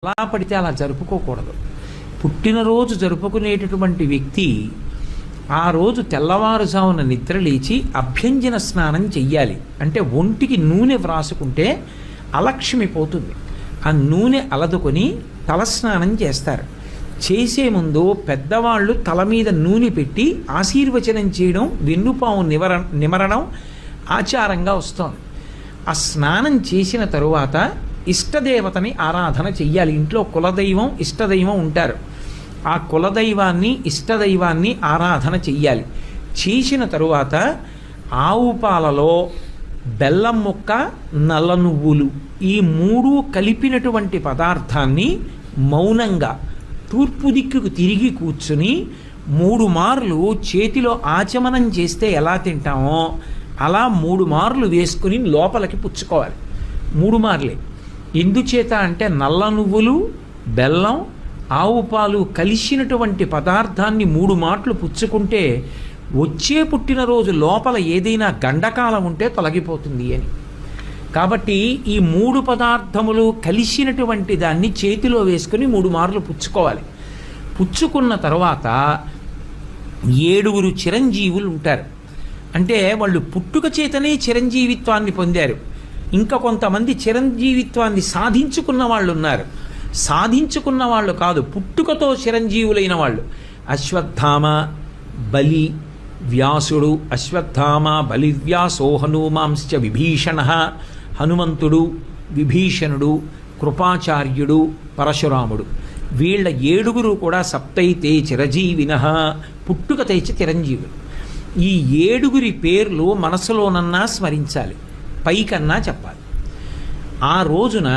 అలా పడితే అలా జరుపుకోకూడదు. పుట్టినరోజు జరుపుకునేటటువంటి వ్యక్తి ఆ రోజు తెల్లవారుజామున నిద్రలేచి అభ్యంజన స్నానం చెయ్యాలి. అంటే ఒంటికి నూనె వ్రాసుకుంటే అలక్ష్మి పోతుంది. ఆ నూనె అలదుకొని తలస్నానం చేస్తారు. చేసే ముందు పెద్దవాళ్ళు తల మీద నూనె పెట్టి ఆశీర్వచనం చేయడం, వెన్నుపాము నిమరణం ఆచారంగా వస్తోంది. ఆ స్నానం చేసిన తరువాత ఇష్టదేవతని ఆరాధన చెయ్యాలి. ఇంట్లో కులదైవం ఇష్టదైవం ఉంటారు. ఆ కులదైవాన్ని ఇష్టదైవాన్ని ఆరాధన చెయ్యాలి. చేసిన తరువాత ఆవు పాలలో బెల్లం ముక్క, నల్ల నువ్వులు ఈ మూడు కలిపినటువంటి పదార్థాన్ని మౌనంగా తూర్పు దిక్కుకు తిరిగి కూర్చుని 3 మార్లు చేతిలో ఆచమనం చేస్తే ఎలా తింటామో అలా 3 మార్లు వేసుకుని లోపలికి పుచ్చుకోవాలి. 3 మార్లే. ఎందుచేత అంటే నల్ల నువ్వులు, బెల్లం, ఆవు పాలు కలిసినటువంటి పదార్థాన్ని 3 మాటలు పుచ్చుకుంటే వచ్చే పుట్టినరోజు లోపల ఏదైనా గండకాలం ఉంటే తొలగిపోతుంది అని. కాబట్టి ఈ 3 పదార్థములు కలిసినటువంటి దాన్ని చేతిలో వేసుకుని 3 మార్లు పుచ్చుకోవాలి. పుచ్చుకున్న తర్వాత 7 చిరంజీవులు ఉంటారు. అంటే వాళ్ళు పుట్టుక చేతనే చిరంజీవిత్వాన్ని పొందారు. ఇంకా కొంతమంది చిరంజీవిత్వాన్ని సాధించుకున్న వాళ్ళు ఉన్నారు. సాధించుకున్న వాళ్ళు కాదు, పుట్టుకతో చిరంజీవులైన వాళ్ళు. అశ్వత్థామ, బలి, వ్యాసుడు. అశ్వత్థామ, బలి, వ్యాసో హనుమాంశ్చ విభీషణ. హనుమంతుడు, విభీషణుడు, కృపాచార్యుడు, పరశురాముడు. వీళ్ళ 7 కూడా సప్తైతే చిరజీవిన, పుట్టుకతైచి చిరంజీవులు. ఈ 7 పేర్లు మనసులోనన్నా స్మరించాలి, పైకన్నా చెప్పాలి. ఆ రోజున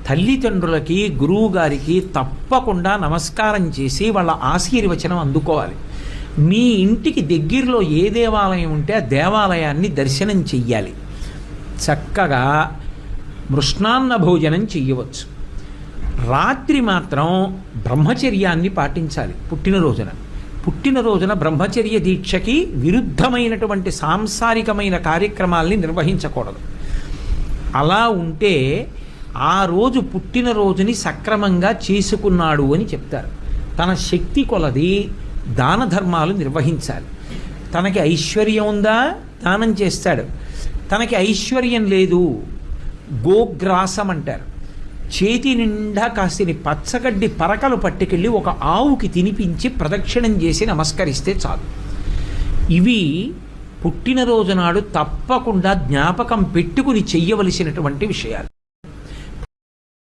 తల్లిదండ్రులకి, గురువుగారికి తప్పకుండా నమస్కారం చేసి వాళ్ళ ఆశీర్వచనం అందుకోవాలి. మీ ఇంటికి దగ్గరలో ఏ దేవాలయం ఉంటే ఆ దేవాలయాన్ని దర్శనం చెయ్యాలి. చక్కగా మృష్ణాన్న భోజనం చెయ్యవచ్చు. రాత్రి మాత్రం బ్రహ్మచర్యాన్ని పాటించాలి. పుట్టినరోజున బ్రహ్మచర్య దీక్షకి విరుద్ధమైనటువంటి సాంసారికమైన కార్యక్రమాల్ని నిర్వహించకూడదు. అలా ఉంటే ఆ రోజు పుట్టినరోజుని సక్రమంగా చేసుకున్నాడు అని చెప్తారు. తన శక్తి కొలది దాన ధర్మాలు నిర్వహించాలి. తనకి ఐశ్వర్యం ఉందా, దానం చేస్తాడు. తనకి ఐశ్వర్యం లేదు, గోగ్రాసం అంటారు. చేతి నిండా కాసిని పచ్చగడ్డి పరకలు పట్టుకెళ్ళి ఒక ఆవుకి తినిపించి ప్రదక్షిణం చేసి నమస్కరిస్తే చాలు. ఇవి పుట్టినరోజు నాడు తప్పకుండా జ్ఞాపకం పెట్టుకుని చెయ్యవలసినటువంటి విషయాలు.